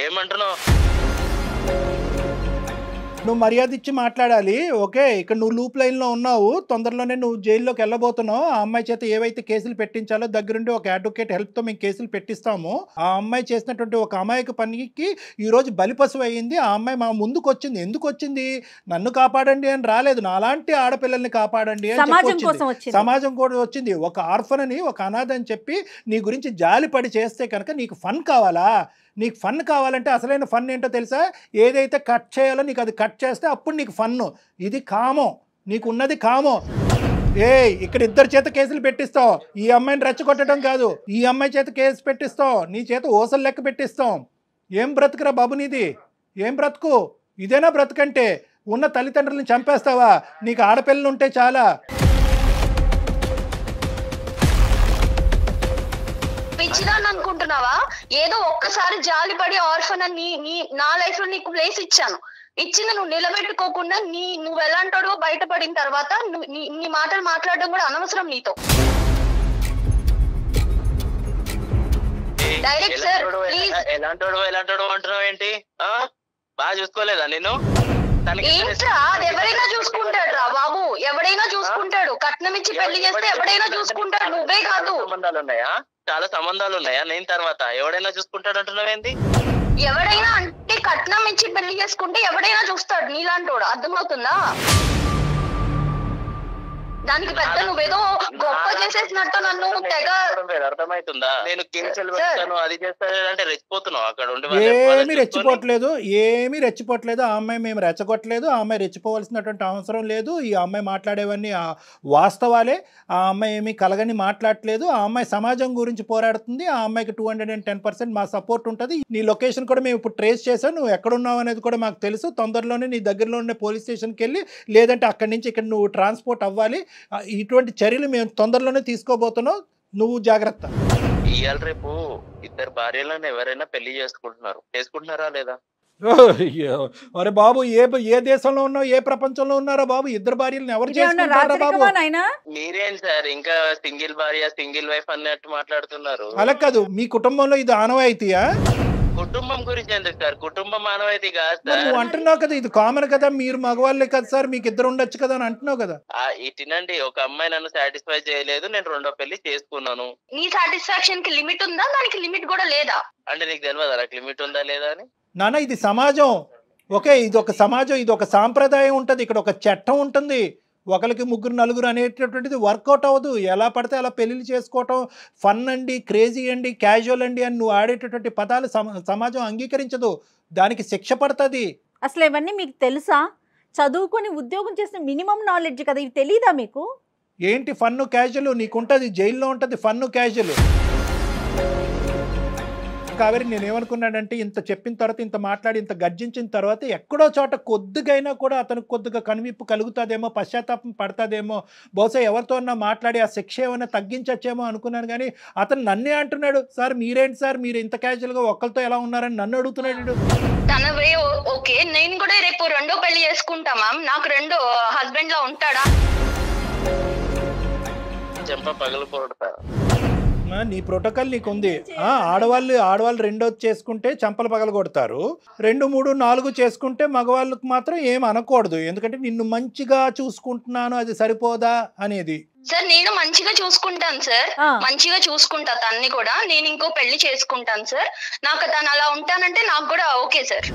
ఏమంటున్నావు? నువ్వు మర్యాద ఇచ్చి మాట్లాడాలి. ఓకే, ఇక్కడ నువ్వు లూప్ లైన్లో ఉన్నావు, తొందరలోనే నువ్వు జైల్లోకి వెళ్ళబోతున్నావు. ఆ అమ్మాయి చేత ఏవైతే కేసులు పెట్టించాలో దగ్గరుండి ఒక అడ్వకేట్ హెల్ప్తో మేము కేసులు పెట్టిస్తాము. ఆ అమ్మాయి చేసినటువంటి ఒక అమాయక పనికి ఈరోజు బలిపశువు అయ్యింది. ఆ అమ్మాయి మా ముందుకు వచ్చింది. ఎందుకు వచ్చింది? నన్ను కాపాడండి అని రాలేదు, నాలాంటి ఆడపిల్లల్ని కాపాడండి అని చెప్పి సమాజం కూడా వచ్చింది. ఒక ఆర్ఫన్ అని, ఒక అనాథ అని చెప్పి నీ గురించి జాలిపడి చేస్తే కనుక నీకు ఫన్ కావాలా? నీకు ఫన్ కావాలంటే అసలైన ఫన్ ఏంటో తెలుసా? ఏదైతే కట్ చేయాలో నీకు అది కట్ చేస్తే అప్పుడు నీకు ఫన్ను. ఇది కామం, నీకు ఉన్నది కామం. ఇక్కడ 2 చేత కేసులు పెట్టిస్తావు. ఈ అమ్మాయిని రెచ్చగొట్టడం కాదు, ఈ అమ్మాయి చేత కేసు పెట్టిస్తావు, నీ చేత ఓసలు లెక్క పెట్టిస్తాం. ఏం బ్రతుకురా బాబు నీది? ఏం బ్రతుకు? ఇదేనా బ్రతుకంటే? ఉన్న తల్లిదండ్రులను చంపేస్తావా? నీకు ఆడపిల్లలు ఉంటే చాలా. పిచ్చిదాన్ని అనుకుంటున్నావా? ఏదో ఒక్కసారి జాలిపడి ఆర్ఫన్ అని నా లైఫ్ లో నీకు ప్లేస్ ఇచ్చాను. ఇచ్చింది నువ్వు నిలబెట్టుకోకుండా నువ్వు ఎలాంటాడో బయటపడిన తర్వాత నీ మాటలు మాట్లాడడం కూడా అనవసరం నీతో. Direct sir please. ఎలాంటాడో అంటున్నావు ఏంటి? బాగా చూసుకోలేదా నేను? ఏంట్రా అది ఎవరైనా చూసుకుంటాడు రా బాబు, ఎవడైనా చూసుకుంటాడు. కట్నం ఇచ్చి పెళ్లి చేస్తే ఎవడైనా చూసుకుంటాడు, నువ్వే కాదు. సంబంధాలు ఉన్నాయా? చాలా సంబంధాలు ఉన్నాయా? నేను తర్వాత ఎవడైనా చూసుకుంటాడు అంటున్నావేంది? ఎవడైనా అంటే కట్నం ఇచ్చి పెళ్లి చేసుకుంటే ఎవడైనా చూస్తాడు నీలాంటోడు, అర్థమవుతుందా? దానికి పెద్ద నువ్వేదో గొప్ప చేసేసినట్టు నన్ను తెగ అర్థమవుతుందా? నేను కేసులు పెడతాను అది చేస్తానంటే రెచ్చిపోతున్నావు అక్కడ ఉండి. ఏమీ రెచ్చిపోవట్లేదు. ఆ అమ్మాయి మేము రెచ్చగొట్టలేదు, ఆ అమ్మాయి రెచ్చిపోవాల్సినటువంటి అవసరం లేదు. ఈ అమ్మాయి మాట్లాడేవన్నీ వాస్తవాలే. ఆ అమ్మాయి ఏమీ కలగని మాట్లాడలేదు. ఆ అమ్మాయి సమాజం గురించి పోరాడుతుంది. ఆ అమ్మాయికి 210% మా సపోర్ట్ ఉంటుంది. నీ లొకేషన్ కూడా మేము ఇప్పుడు ట్రేస్ చేసాం, నువ్వు ఎక్కడున్నావు అనేది కూడా మాకు తెలుసు. తొందరలోనే నీ దగ్గరలో ఉండే పోలీస్ స్టేషన్కి వెళ్ళి, లేదంటే అక్కడి నుంచి ఇక్కడ నువ్వు ట్రాన్స్పోర్ట్ అవ్వాలి. ఇటువంటి చర్యలు మేము తొందరలోనే తీసుకోబోతున్నాం, నువ్వు జాగ్రత్త. ఇవాళ రేపు ఇద్దరు భార్యలను ఎవరైనా పెళ్లి చేసుకుంటున్నారా లేదా? అరే బాబు, ఏ దేశంలో ఉన్నావు, ఏ ప్రపంచంలో ఉన్నారా బాబు? ఇద్దరు భార్యలను ఎవరు చేసుకుంటారా బాబు? మీరేం సార్ ఇంకా సింగిల్ భార్య సింగిల్ వైఫ్ అన్నట్టు మాట్లాడుతున్నారు? అలా కాదు, మీ కుటుంబంలో ఇది ఆనవాయితీయా? కుటుంబం గురించి ఎందుకు సార్? కుటుంబం ఆనవాయితీ కాదు సార్. నువ్వు అంటున్నావు కదా ఇది కామన్ కదా, మీరు మగవాళ్ళే కదా సార్, మీకు ఇద్దరు ఉండొచ్చు కదా అని అంటున్నావు కదా. ఇటునండి, ఒక అమ్మాయి నన్ను సాటిస్ఫై చేయలేదు, నేను రెండో పెళ్లి చేసుకున్నాను. నీ సాటిస్ఫాక్షన్ కి లిమిట్ ఉందా? దానికి లిమిట్ కూడా లేదా? అంటే నీకు తెలియదు నాకు లిమిట్ ఉందా లేదా అని? నాన్న ఇది సమాజం, ఓకే, ఇది ఒక సమాజం, ఇది ఒక సాంప్రదాయం ఉంటుంది, ఇక్కడ ఒక చట్టం ఉంటుంది. ఒకరికి ముగ్గురు నలుగురు అనేటటువంటిది వర్కౌట్ అవ్వదు. ఎలా పడితే అలా పెళ్ళిళ్ళు చేసుకోవటం ఫన్ అండి, క్రేజీ అండి, క్యాజువల్ అండి అని నువ్వు ఆడేటటువంటి పదాలు సమాజం అంగీకరించదు, దానికి శిక్ష పడుతుంది. అసలు ఇవన్నీ మీకు తెలుసా? చదువుకొని ఉద్యోగం చేసిన మినిమం నాలెడ్జ్ కదా, ఇవి తెలీదా మీకు? ఏంటి ఫన్ను క్యాజువల్? నీకుంటుంది, జైల్లో ఉంటుంది ఫన్ను క్యాజువల్. కావేరి నేనేమనుకున్నానంటే, ఇంత చెప్పిన తర్వాత, ఇంత మాట్లాడి, ఇంత గర్జించిన తర్వాత ఎక్కడో చోట కొద్దిగైనా కూడా అతనికి కొద్దిగా కనువిప్పు కలుగుతుందేమో, పశ్చాత్తాపం పడతాదేమో, బహుశా ఎవరితో మాట్లాడి ఆ శిక్ష ఏమైనా తగ్గించచ్చేమో అనుకున్నాను. కానీ అతను నన్నే అంటున్నాడు, సార్ మీరేంటి సార్, మీరు ఇంత క్యాజువల్గా ఒక్కరితో ఎలా ఉన్నారని నన్ను అడుగుతున్నాడు. తన వే ఓకే, నేను కూడా రేపు రెండో పెళ్లి చేసుకుంటా మ్యామ్, నాకు రెండో హస్బెండ్ లా ఉంటాడా? చెంప పగలు కొడతా. నీ ప్రోటోకాల్ నీకుంది. ఆడవాళ్ళు రెండోది చేసుకుంటే చంపలు పగల కొడతారు, 2, 3, 4 చేసుకుంటే మగవాళ్ళకు మాత్రం ఏం అనకూడదు. ఎందుకంటే నిన్ను మంచిగా చూసుకుంటున్నాను అది సరిపోదా అనేది. సార్ నేను మంచిగా చూసుకుంటాను సార్, మంచిగా చూసుకుంటా తన్ని కూడా. నేను ఇంకో పెళ్లి చేసుకుంటాను సార్, నాకు తను అలా ఉంటానంటే నాకు కూడా ఓకే సార్.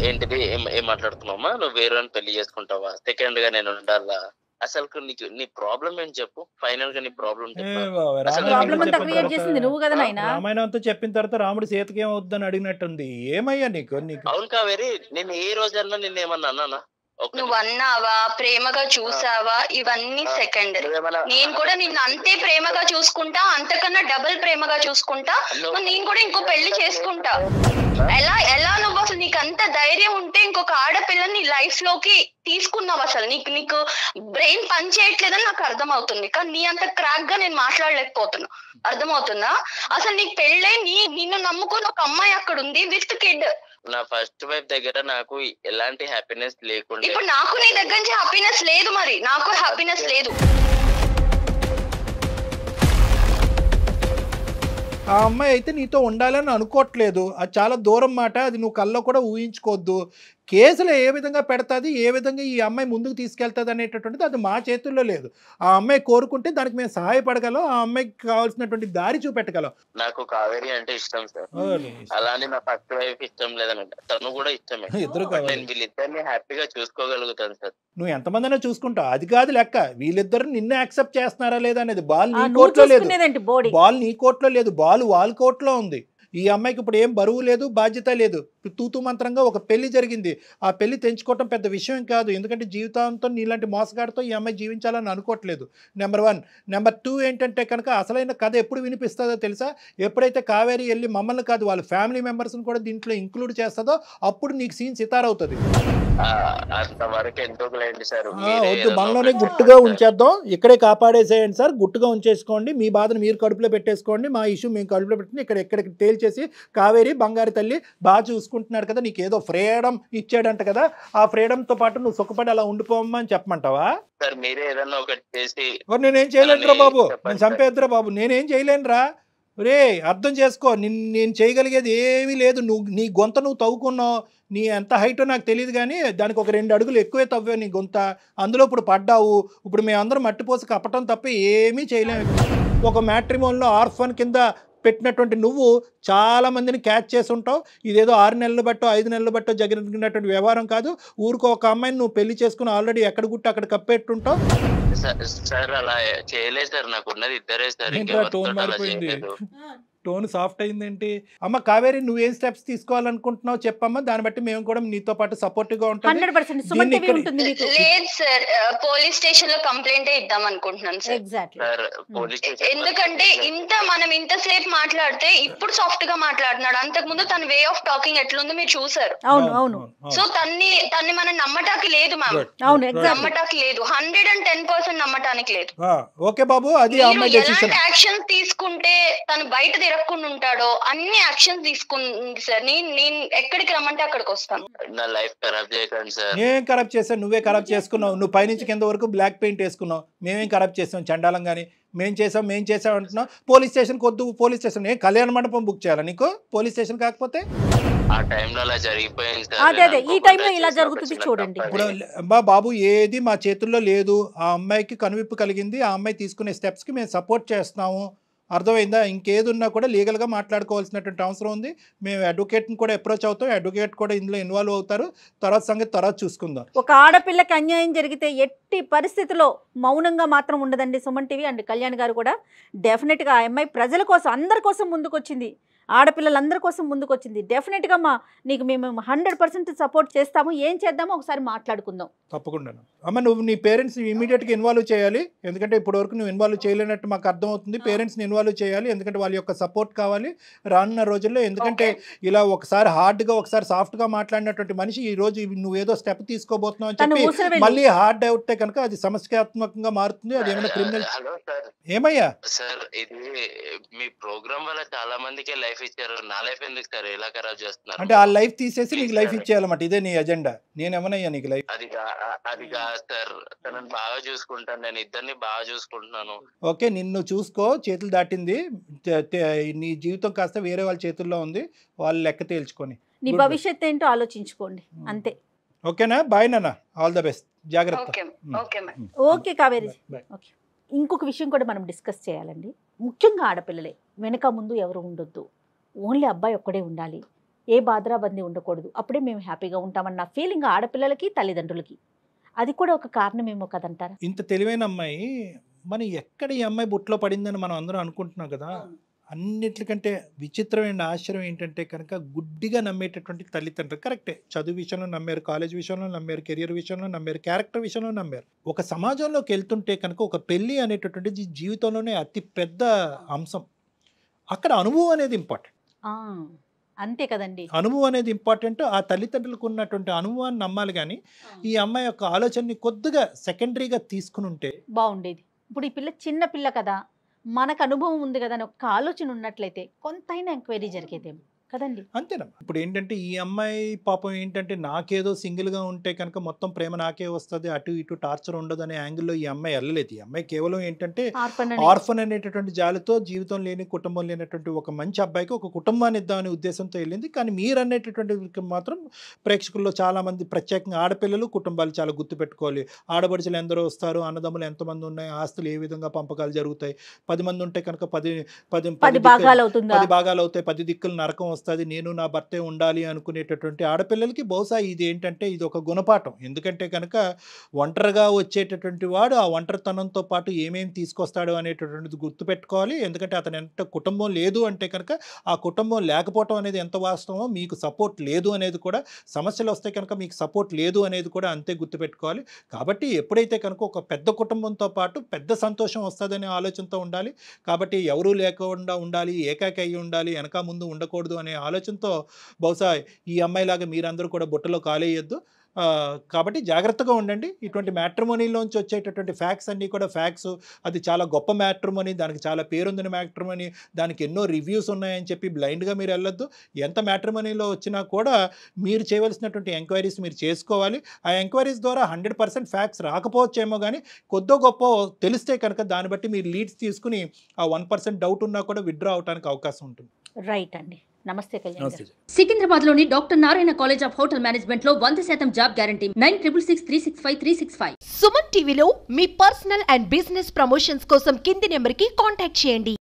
ఏంటిది, ఏం మాట్లాడుతున్నావమ్మా? నువ్వు వేరే పెళ్లి చేసుకుంటావా? సెకండ్ గా నేను ఉండాలా? అసలు నీ ప్రాబ్లం ఏంటి చెప్పు? ఫైనల్ గా నీ ప్రాబ్లం రామాయణం అంతా చెప్పిన తర్వాత రాముడు సీతకి ఏమవుద్దని అడిగినట్టుంది. ఏమయ్యా నీకు? అవును కావేరి, నేను ఏ రోజన్నా నిన్నేమన్నా అన్నానా? నువ్వు అన్నావా, ప్రేమగా చూసావా, ఇవన్నీ సెకండ్. నేను కూడా నిన్ను అంతే ప్రేమగా చూసుకుంటా, అంతకన్నా డబుల్ ప్రేమగా చూసుకుంటా. నేను కూడా ఇంకో పెళ్లి చేసుకుంటా. ఎలా నువ్వు అసలు నీకు అంత ధైర్యం ఉంటే ఇంకొక ఆడపిల్లని లైఫ్ లోకి తీసుకున్నావు? అసలు నీకు బ్రెయిన్ పని చేయట్లేదని నాకు అర్థమవుతుంది, కానీ నీ అంత క్రాక్ గా నేను మాట్లాడలేకపోతున్నా, అర్థమవుతుందా? అసలు నీకు పెళ్ళై నిన్ను నమ్ముకుని ఒక అమ్మాయి అక్కడ ఉంది విత్ కిడ్. నా ఫస్ట్ వైఫ్ దగ్గర నాకు ఎలాంటి హ్యాపీనెస్ లేకుండా, ఇప్పుడు నాకు నీ దగ్గర నుంచి హ్యాపీనెస్ లేదు, మరి నాకు హ్యాపీనెస్ లేదు. ఆ అమ్మాయి అయితే నీతో ఉండాలని అనుకోవట్లేదు, అది చాలా దూరం మాట, అది నువ్వు కల్లో కూడా ఊహించుకోవద్దు. కేసులు ఏ విధంగా పెడతాది, ఏ విధంగా ఈ అమ్మాయి ముందుకు తీసుకెళ్తుంది అనేటటువంటిది అది మా చేతుల్లో లేదు. ఆ అమ్మాయి కోరుకుంటే దానికి మేము సహాయపడగలం, ఆ అమ్మాయికి కావాల్సినటువంటి దారి చూపెట్టగలం. నాకు కావేరి అంటే ఇష్టం సార్, అలానే నా ఫస్ట్ వైఫ్ ఇష్టం లేదనంటే తను కూడా ఇష్టమే. ఇద్దరు వీళ్ళిద్దరిని హ్యాపీగా చూసుకోగలుగుతాను సార్. నువ్వు ఎంతమందినా చూసుకుంటావు, అది కాదు లెక్క. వీళ్ళిద్దరు నిన్నే యాక్సెప్ట్ చేస్తున్నారా లేదా అనేది. బాల్ నీ కోర్టులో లేదు, బాల్ నీ కోర్టులో లేదు, బాల్ వాళ్ళ కోర్టులో ఉంది. ఈ అమ్మాయికి ఇప్పుడు ఏం బరువు లేదు, బాధ్యత లేదు. తూతు మంత్రంగా ఒక పెళ్లి జరిగింది, ఆ పెళ్లి తెంచుకోవటం పెద్ద విషయం కాదు. ఎందుకంటే జీవితాంతం నీలాంటి మోసగాడితో ఈ అమ్మాయి జీవించాలని అనుకోవట్లేదు, నెంబర్ 1. నెంబర్ 2 ఏంటంటే కనుక అసలైన కథ ఎప్పుడు వినిపిస్తుందో తెలుసా? ఎప్పుడైతే కావేరి వెళ్ళి మమ్మల్ని కాదు వాళ్ళ ఫ్యామిలీ మెంబర్స్ని కూడా దీంట్లో ఇంక్లూడ్ చేస్తుందో అప్పుడు నీకు సీన్ సితారవుతుంది. వద్దు, మనలోనే గుట్టుగా ఉంచేద్దాం, ఇక్కడే కాపాడేసేయండి సార్, గుట్టుగా ఉంచేసుకోండి. మీ బాధను మీరు కడుపులో పెట్టేసుకోండి, మా ఇష్యూ మేము కడుపులో పెట్టుకుని ఇక్కడికి తేల్చేసి కావేరి బంగారు తల్లి బాగా చూసుకుంటున్నాడు కదా, నీకు ఏదో ఫ్రీడమ్ ఇచ్చాడంట కదా, ఆ ఫ్రీడమ్తో పాటు నువ్వు సుఖపడి అలా ఉండిపోమ్మా అని చెప్పమంటావా? మీరే ఏదన్నా ఒకటి చేసి. నేనేం చేయలేనురా బాబు, నేను చంపేద్దురా బాబు, నేనేం చేయలేనురా. రే అర్థం చేసుకో, నేను చేయగలిగేది ఏమీ లేదు. నీ గొంత నువ్వు తవ్వుకున్నావు, నీ ఎంత హైటో నాకు తెలియదు, కానీ దానికి ఒక 2 అడుగులు ఎక్కువే తవ్వావు నీ గొంత. అందులో ఇప్పుడు పడ్డావు. ఇప్పుడు మేమందరం మట్టిపోసి కప్పటం తప్ప ఏమీ చేయలేము. ఒక మ్యాట్రిమోన్లో ఆర్ఫన్ కింద పెట్టినటువంటి నువ్వు చాలా మందిని క్యాచ్ చేసి ఉంటావు. ఇదేదో 6 నెలలు బట్టో 5 నెలలు బట్టో జరిగినటువంటి వ్యవహారం కాదు. ఊరికో ఒక అమ్మాయిని నువ్వు పెళ్లి చేసుకుని ఆల్రెడీ ఎక్కడ గుట్టి అక్కడ కప్పెట్టుంటావు. సార్ అలా చేయలేదు సార్, నాకు ఉన్నది ఇద్దరే సార్. టోన్ మారిపోయింది, టోన్ సాఫ్ట్ అయిందేంటి? అమ్మ కావేరి, నువ్వేం స్టెప్స్ తీసుకోవాలనుకుంటున్నావు చెప్పమ్మా, దాన్ని బట్టి మేము కూడా నీతో పాటు సపోర్టివ్ గా ఉంటాం. లేదు సార్, పోలీస్ స్టేషన్ లో కంప్లైంట్ ఇద్దాం అనుకుంటున్నాను సార్. ఎందుకంటే మనం ఇంతసేపు మాట్లాడితే ఇప్పుడు సాఫ్ట్ గా మాట్లాడుతున్నాడు, అంతకు ముందు తన వే ఆఫ్ టాకింగ్ ఎట్లుందో మీరు చూసారు. సో తన్ని మనం నమ్మటానికి లేదు మ్యామ్, నమ్మటానికి లేదు, 110% నమ్మటానికి లేదు. ఓకే బాబు, అది ఎలాంటి యాక్షన్స్ తీసుకుంటే తను బయట తిరగకుండా ఉంటాడో అన్ని యాక్షన్స్ తీసుకుంది సార్. నేను ఎక్కడికి రమ్మంటే అక్కడికి వస్తాను. నా లైఫ్ ఖరాబ్ చేయకండి సార్. నేనేం ఖరాబ్ చేశాను? నువ్వే ఖరాబ్ చేసుకున్నావు. నువ్వు పైనుంచి కింద వరకు బ్లాక్ పెయింట్ వేసుకున్నావు. మేమేం ఖరాబ్ చేసాం? చండాలం కానీ మేం చేసాం అంటున్నావు. పోలీస్ స్టేషన్కి వద్దు, పోలీస్ స్టేషన్ ఏ కళ్యాణ మండపం బుక్ చేయాలా నీకు? పోలీస్ స్టేషన్ కాకపోతే ఆ టైంలో అలా జరిగిపోయింది సార్. అదే ఈ టైంలో ఇలా జరుగుతుంది చూడండి. ఇప్పుడు బాబు ఏది మా చేతుల్లో లేదు. ఆ అమ్మాయికి కనువిప్పు కలిగింది, ఆ అమ్మాయి తీసుకునే స్టెప్స్కి మేము సపోర్ట్ చేస్తున్నాము. అర్థమైందా? ఇంకేది ఉన్నా కూడా లీగల్గా మాట్లాడుకోవాల్సినటువంటి అవసరం ఉంది. మేము అడ్వకేట్ని కూడా అప్రోచ్ అవుతాం, అడ్వకేట్ కూడా ఇందులో ఇన్వాల్వ్ అవుతారు. తర్వాత సంగతి తర్వాత చూసుకుందాం. ఒక ఆడపిల్లకి అన్యాయం జరిగితే ఎట్టి పరిస్థితిలో మౌనంగా మాత్రం ఉండదండి సుమన్ టీవీ అండ్ కళ్యాణ్ గారు కూడా. డెఫినెట్గా ఆ అమ్మాయి ప్రజల కోసం, అందరి కోసం ముందుకొచ్చింది, ఆడపిల్లలందరి కోసం ముందుకొచ్చింది. డెఫినెట్గా నీకు మేము 100% సపోర్ట్ చేస్తాము. ఏం చేద్దామో ఒకసారి మాట్లాడుకుందాం. తప్పకుండా అమ్మ. నువ్వు నీ పేరెంట్స్ ఇమీడియట్గా ఇన్వాల్వ్ చేయాలి, ఎందుకంటే ఇప్పటివరకు నువ్వు ఇన్వాల్వ్ చేయలేనట్టు మాకు అర్థమవుతుంది. పేరెంట్స్ని ఇన్వాల్వ్ చేయాలి, ఎందుకంటే వాళ్ళ యొక్క సపోర్ట్ కావాలి రానున్న రోజుల్లో. ఎందుకంటే ఇలా ఒకసారి హార్డ్గా ఒకసారి సాఫ్ట్గా మాట్లాడినటువంటి మనిషి ఈ రోజు నువ్వేదో స్టెప్ తీసుకోబోతున్నావు అని చెప్పి మళ్ళీ హార్డ్ అవుతే కనుక అది సమస్యాత్మకంగా మారుతుంది. అది ఏమైనా క్రిమినల్. ఏమయ్యా సార్, ఇది మీ ప్రోగ్రామ్ వల్ల చాలా మందికి లైఫ్ ఇచ్చారు, నా లైఫ్ ఎందుకు సార్ ఇలా ఖరాబ్ చేస్తున్నారు? అంటే ఆ లైఫ్ తీసేసి నీకు లైఫ్ ఇచ్చేయాలన్నమాట, ఇదే నీ ఎజెండా? నేనేమనయ్యా నీకు లైఫ్? అది కాదు సార్, తనని బాగా చూసుకుంటాను, నేను ఇద్దరిని బాగా చూసుకుంటున్నాను. ఓకే, నిన్ను చూసుకో, చేతులు దాటింది, నీ జీవితం కాస్త వేరే వాళ్ళ చేతుల్లో ఉంది, వాళ్ళు లెక్క తేల్చుకొని నీ భవిష్యత్తు ఏంటో ఆలోచించుకోండి అంతే. ఓకేనా? బాయ్ నాన్న, ఆల్ ద బెస్ట్, జాగ్రత్త. ఓకే కావేరి. ఓకే, ఇంకొక విషయం కూడా మనం డిస్కస్ చేయాలండి. ముఖ్యంగా ఆడపిల్లలే, వెనక ముందు ఎవరు ఉండొద్దు, ఓన్లీ అబ్బాయి ఒక్కడే ఉండాలి, ఏ బాధరాబందీ ఉండకూడదు, అప్పుడే మేము హ్యాపీగా ఉంటామన్న ఫీలింగ్ ఆడపిల్లలకి తల్లిదండ్రులకి. అది కూడా ఒక కారణమేమో కదంటారా? ఇంత తెలివైన అమ్మాయి మనం ఎక్కడ ఈ అమ్మాయి బుట్లో పడిందని మనం అందరం అనుకుంటున్నాం కదా. అన్నిటికంటే విచిత్రమైన ఆశ్చర్యం ఏంటంటే కనుక గుడ్డిగా నమ్మేటటువంటి తల్లిదండ్రులు. కరెక్టే, చదువు విషయంలో నమ్మారు, కాలేజ్ విషయంలో నమ్మారు, కెరియర్ విషయంలో నమ్మారు, క్యారెక్టర్ విషయంలో నమ్మారు. ఒక సమాజంలోకి వెళ్తుంటే కనుక ఒక పెళ్ళి అనేటటువంటిది జీవితంలోనే అతి పెద్ద అంశం. అక్కడ అనుభవం అనేది ఇంపార్టెంట్. అంతే కదండి, అనుభవం అనేది ఇంపార్టెంట్. ఆ తల్లిదండ్రులకు ఉన్నటువంటి అనుభవాన్ని నమ్మాలి, కానీ ఈ అమ్మాయి యొక్క ఆలోచనని కొద్దిగా సెకండరీగా తీసుకుని ఉంటే బాగుండేది. ఇప్పుడు ఈ పిల్ల చిన్న పిల్ల కదా, మనకు అనుభవం ఉంది కదా అని ఒక ఆలోచన ఉన్నట్లయితే కొంతైనా ఎంక్వైరీ జరిగేదేమో కదండి. అంతేనా? ఇప్పుడు ఏంటంటే ఈ అమ్మాయి పాపం ఏంటంటే నాకేదో సింగిల్గా ఉంటే కనుక మొత్తం ప్రేమ నాకే వస్తుంది, అటు ఇటు టార్చర్ ఉండదు అనే యాంగిల్లో ఈ అమ్మాయి వెళ్ళలేదు. ఈ అమ్మాయి కేవలం ఏంటంటే ఆర్ఫన్ అనేటటువంటి జాలితో, జీవితం లేని కుటుంబం లేనటువంటి ఒక మంచి అబ్బాయికి ఒక కుటుంబాన్ని ఇద్దామనే ఉద్దేశంతో వెళ్ళింది. కానీ మీరు అనేటటువంటి మాత్రం ప్రేక్షకుల్లో చాలామంది, ప్రత్యేకంగా ఆడపిల్లలు, కుటుంబాలు చాలా గుర్తుపెట్టుకోవాలి. ఆడపడుచులు ఎందరో వస్తారు, అన్నదమ్ములు ఎంతమంది ఉన్నాయి, ఆస్తులు ఏ విధంగా పంపకాలు జరుగుతాయి, 10 మంది ఉంటే కనుక 10 భాగాలు అవుతాయి, 10 దిక్కులు నరకం వస్తుంది, నేను నా భర్తే ఉండాలి అనుకునేటటువంటి ఆడపిల్లలకి బహుశా ఇది ఏంటంటే ఇది ఒక గుణపాఠం. ఎందుకంటే కనుక ఒంటరిగా వచ్చేటటువంటి వాడు ఆ ఒంటరితనంతో పాటు ఏమేమి తీసుకొస్తాడు అనేటటువంటిది గుర్తుపెట్టుకోవాలి. ఎందుకంటే అతను ఎంత కుటుంబం లేదు అంటే కనుక ఆ కుటుంబం లేకపోవటం అనేది ఎంత వాస్తవమో, మీకు సపోర్ట్ లేదు అనేది కూడా, సమస్యలు వస్తే కనుక మీకు సపోర్ట్ లేదు అనేది కూడా అంతే గుర్తుపెట్టుకోవాలి. కాబట్టి ఎప్పుడైతే కనుక ఒక పెద్ద కుటుంబంతో పాటు పెద్ద సంతోషం వస్తుందనే ఆలోచనతో ఉండాలి. కాబట్టి ఎవరూ లేకుండా ఉండాలి, ఏకాకి అయ్యి ఉండాలి, వెనక ముందు ఉండకూడదు అనే ఆలోచనతో బహుశా ఈ అమ్మాయిలాగా మీరందరూ కూడా బుట్టలో కాలేయొద్దు. కాబట్టి జాగ్రత్తగా ఉండండి. ఇటువంటి మ్యాట్రిమోనీలోంచి వచ్చేటటువంటి ఫ్యాక్ట్స్ అన్నీ కూడా ఫ్యాక్ట్స్, అది చాలా గొప్ప మ్యాట్రిమోనీ, దానికి చాలా పేరుందని మ్యాట్రిమోనీ, దానికి ఎన్నో రివ్యూస్ ఉన్నాయని చెప్పి బ్లైండ్గా మీరు వెళ్ళొద్దు. ఎంత మ్యాట్రిమోనీలో వచ్చినా కూడా మీరు చేయవలసినటువంటి ఎంక్వైరీస్ మీరు చేసుకోవాలి. ఆ ఎంక్వైరీస్ ద్వారా 100% ఫ్యాక్ట్స్ రాకపోవచ్చేమో కానీ కొద్దో గొప్ప తెలిస్తే కనుక దాన్ని బట్టి మీరు లీడ్స్ తీసుకుని ఆ 1% డౌట్ ఉన్నా కూడా విత్డ్రా అవడానికి అవకాశం ఉంటుంది. రైట్ అండి. నమస్తే కళ్యాణ్ గారు. సికింద్రాబాద్ లోని doctor Narayana college of hotel management లో 100% జాబ్ గ్యారంటీ. 966365 సుమన్ టీవీలో మీ పర్సనల్ అండ్ బిజినెస్ ప్రమోషన్స్ కోసం కింది నెంబర్కి కాంటాక్ట్ చేయండి.